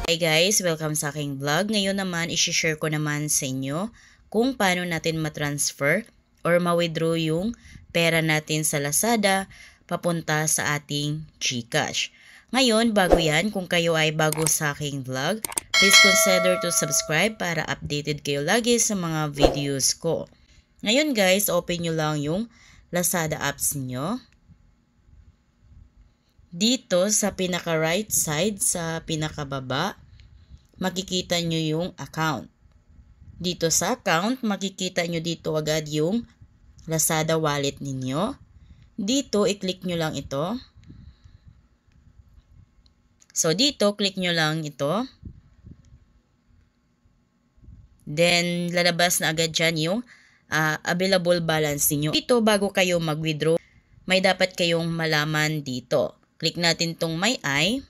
Hey guys, welcome sa aking vlog. Ngayon naman, isi-share ko naman sa inyo kung paano natin matransfer or ma-withdraw yung pera natin sa Lazada papunta sa ating GCash. Ngayon, bago yan, kung kayo ay bago sa aking vlog, please consider to subscribe para updated kayo lagi sa mga videos ko. Ngayon guys, open nyo lang yung Lazada apps nyo. Dito sa pinaka right side, sa pinaka baba, makikita nyo yung account. Dito sa account, makikita nyo dito agad yung Lazada wallet ninyo. Dito, i-click nyo lang ito. So, dito, click nyo lang ito. Then, lalabas na agad dyan yung available balance niyo. Dito, bago kayo mag-withdraw, may dapat kayong malaman dito. Click natin tong My I.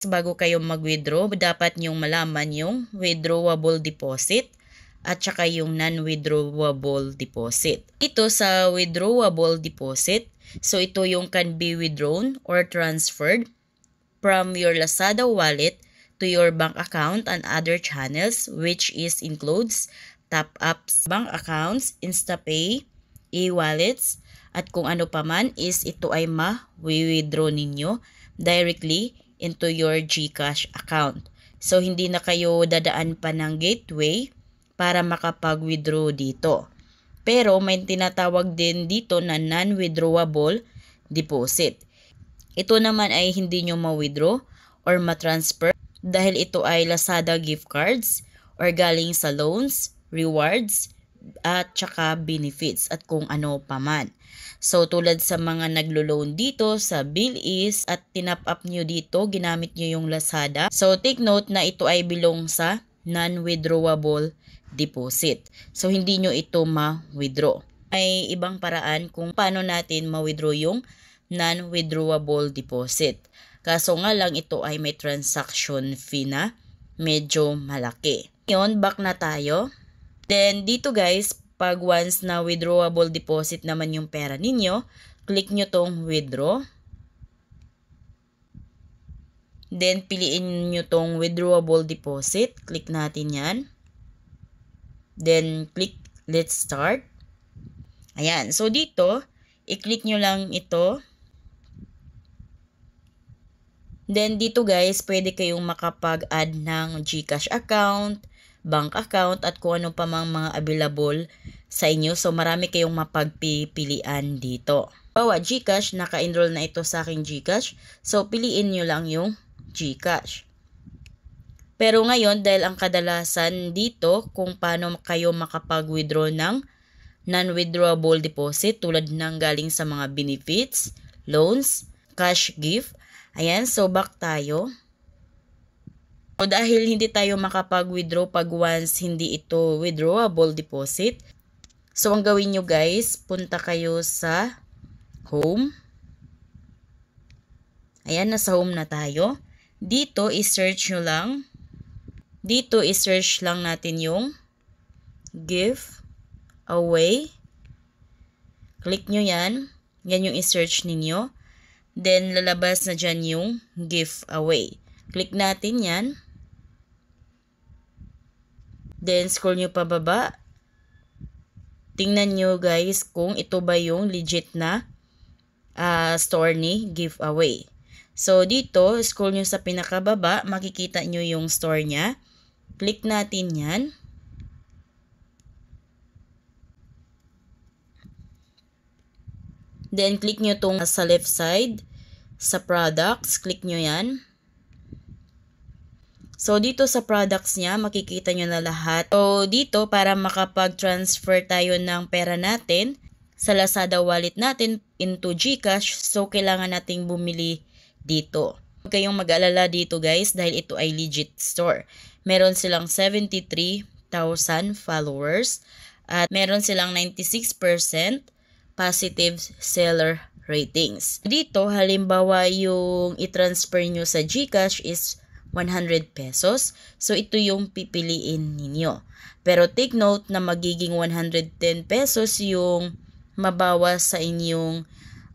Bago kayo mag-withdraw, dapat nyong malaman yung withdrawable deposit at saka yung non-withdrawable deposit. Ito sa withdrawable deposit, so ito yung can be withdrawn or transferred from your Lazada wallet to your bank account and other channels, which includes top-ups, bank accounts, InstaPay, e-wallets, at kung ano pa man ito ay ma-withdraw ninyo directly into your GCash account. So, hindi na kayo dadaan pa ng gateway para makapag-withdraw dito. Pero, may tinatawag din dito na non-withdrawable deposit. Ito naman ay hindi nyo ma-withdraw or ma-transfer dahil ito ay Lazada gift cards or galing sa loans, rewards, at saka benefits at kung ano pa man. So, tulad sa mga naglo-loan dito sa Bilis at tinap-up nyo dito, ginamit nyo yung Lazada. So, take note na ito ay belong sa non-withdrawable deposit. So, hindi nyo ito ma-withdraw. May ibang paraan kung paano natin ma-withdraw yung non-withdrawable deposit. Kaso nga lang ito ay may transaction fee na medyo malaki. Ngayon, back na tayo. Then, dito guys, pag once na withdrawable deposit naman yung pera ninyo, click nyo tong withdraw. Then, piliin nyo tong withdrawable deposit. Click natin yan. Then, click let's start. Ayan. So, dito, i-click nyo lang ito. Then, dito guys, pwede kayong makapag-add ng GCash account, bank account, at kung ano pa mang mga available sa inyo. So, marami kayong mapagpipilian dito. Bawa GCash, naka-enroll na ito sa aking GCash. So, piliin nyo lang yung GCash. Pero ngayon, dahil ang kadalasan dito, kung paano kayo makapag-withdraw ng non-withdrawable deposit, tulad ng galing sa mga benefits, loans, cash gift. Ayan, so back tayo. So, dahil hindi tayo makapag-withdraw pag once hindi ito withdrawable deposit, so ang gawin nyo guys, punta kayo sa home. Ayan, nasa home na tayo. Dito, i-search nyo lang. Dito, i-search lang natin yung give away. Click nyo yan. Yan yung i-search ninyo. Then, lalabas na dyan yung give away. Click natin yan. Then, scroll nyo pababa. Tingnan nyo guys kung ito ba yung legit na store ni giveaway. So, dito, scroll nyo sa pinakababa. Makikita nyo yung store niya. Click natin yan. Then, click nyo tong sa left side. Sa products, click nyo yan. So, dito sa products niya, makikita nyo na lahat. So, dito, para makapag-transfer tayo ng pera natin sa Lazada wallet natin into GCash, so, kailangan nating bumili dito. Huwag kayong mag-alala dito guys, dahil ito ay legit store. Meron silang 73,000 followers at meron silang 96% positive seller ratings. Dito, halimbawa yung i-transfer nyo sa GCash is 100 pesos. So, ito yung pipiliin ninyo. Pero take note na magiging 110 pesos yung mabawas sa inyong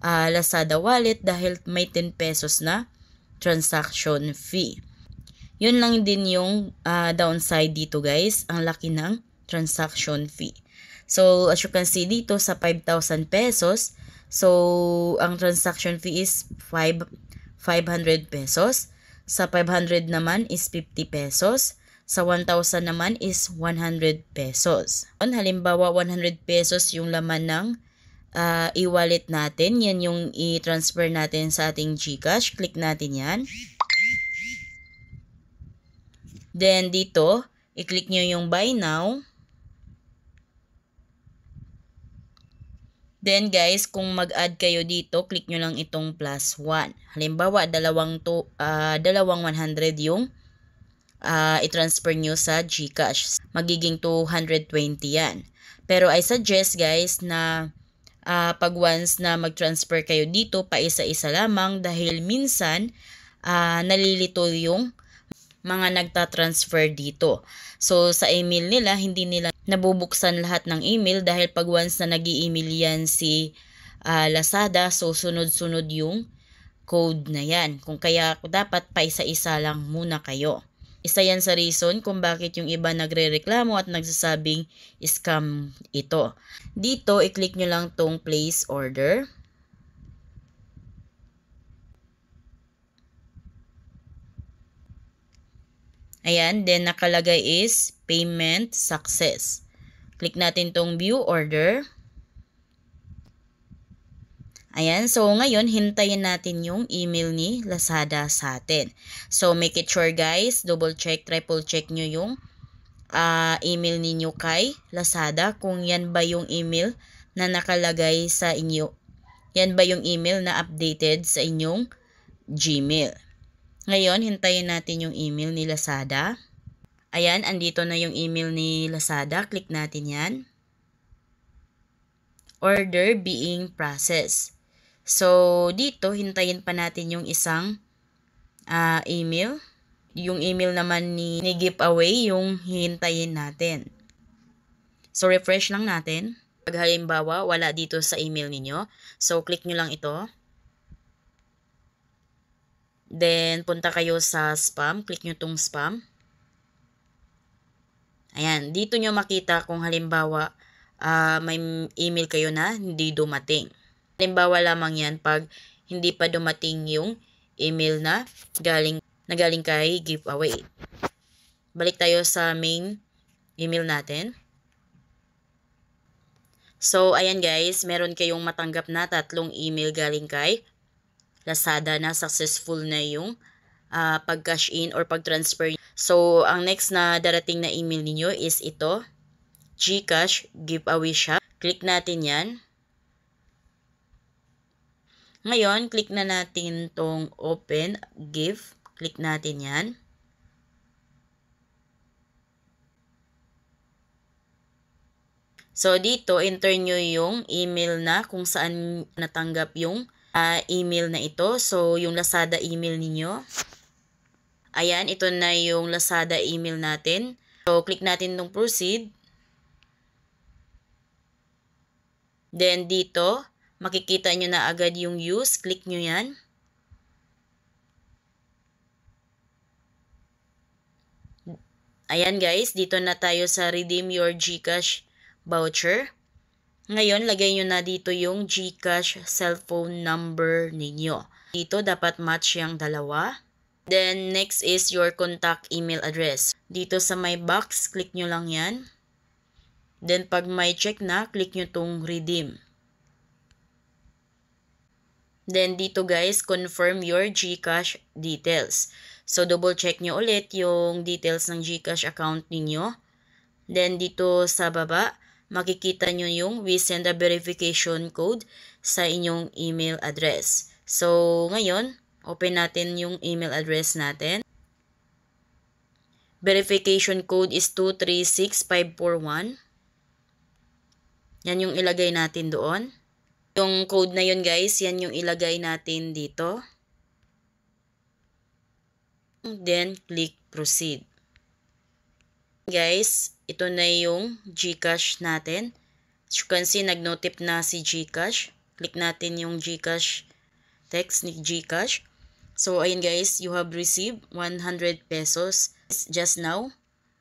Lazada wallet dahil may 10 pesos na transaction fee. Yun lang din yung downside dito guys, ang laki ng transaction fee. So as you can see dito sa 5,000 pesos, so ang transaction fee is 500 pesos. Sa 500 naman is 50 pesos. Sa 1,000 naman is 100 pesos. Halimbawa 100 pesos yung laman ng e-wallet natin. Yan yung i-transfer natin sa ating GCash. Click natin yan. Then dito, i-click nyo yung buy now. Then guys, kung mag-add kayo dito, click nyo lang itong +1. Halimbawa, dalawang 100 yung i-transfer nyo sa GCash. Magiging 220 yan. Pero I suggest guys na pag once na mag-transfer kayo dito, pa isa-isa lamang dahil minsan nalilito yung mga nagta-transfer dito. So sa email nila, hindi nila nabubuksan lahat ng email dahil pag once na nag-i-email yan si Lazada, so sunod-sunod yung code na yan. Kung kaya dapat pa isa-isa lang muna kayo. Isa yan sa reason kung bakit yung iba nagre-reklamo at nagsasabing scam ito. Dito, i-click nyo lang tong place order. Ayan, then nakalagay is payment success. Click natin tong view order. Ayan, so ngayon hintayin natin yung email ni Lazada sa atin. So make it sure guys, double check, triple check nyo yung email ninyo kay Lazada kung yan ba yung email na nakalagay sa inyo. Yan ba yung email na updated sa inyong Gmail. Ngayon, hintayin natin yung email ni Lazada. Ayan, andito na yung email ni Lazada. Click natin yan. Order being processed. So, dito, hintayin pa natin yung isang email. Yung email naman ni giveaway, yung hintayin natin. So, refresh lang natin. Pag halimbawa, wala dito sa email ninyo. So, click nyo lang ito. Then, punta kayo sa spam. Click nyo tong spam. Ayan, dito nyo makita kung halimbawa may email kayo na hindi dumating. Halimbawa lamang yan pag hindi pa dumating yung email na galing kay giveaway. Balik tayo sa main email natin. So, ayan guys, meron kayong matanggap na 3 email galing kay Lazada na successful na yung pag-cash in or pag-transfer. So, ang next na darating na email niyo is ito, GCash Giveaway Shop. Click natin yan. Ngayon, click na natin tong Open Gift. Click natin yan. So, dito, enter nyo yung email na kung saan natanggap yung email na ito. So, yung Lazada email ninyo. Ayan, ito na yung Lazada email natin. So, click natin tong proceed. Then, dito, makikita nyo na agad yung use. Click nyo yan. Ayan guys, dito na tayo sa redeem your GCash voucher. Ngayon, lagay nyo na dito yung GCash cellphone number ninyo. Dito, dapat match yung dalawa. Then, next is your contact email address. Dito sa my box, click nyo lang yan. Then, pag may check na, click nyo tong redeem. Then, dito guys, confirm your GCash details. So, double check nyo ulit yung details ng GCash account ninyo. Then, dito sa baba, makikita nyo yung we send a verification code sa inyong email address. So, ngayon, open natin yung email address natin. Verification code is 236541. Yan yung ilagay natin doon. Yung code na yun guys, yan yung ilagay natin dito. Then, click proceed. Guys, ito na yung GCash natin. As you can see, nag-notif na si GCash. Click natin yung GCash text ni GCash. So, ayun guys, you have received 100 pesos just now.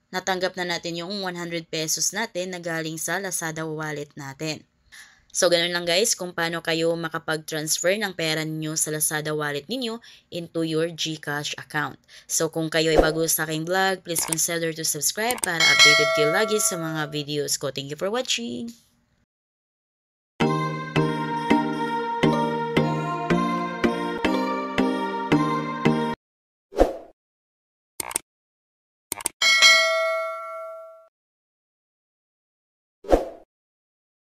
Natanggap na natin yung 100 pesos natin na galing sa Lazada wallet natin. So, ganun lang guys kung paano kayo makapag-transfer ng pera ninyo sa Lazada wallet ninyo into your GCash account. So, kung kayo ay bago sa aking vlog, please consider to subscribe para updated kayo lagi sa mga videos ko. Thank you for watching!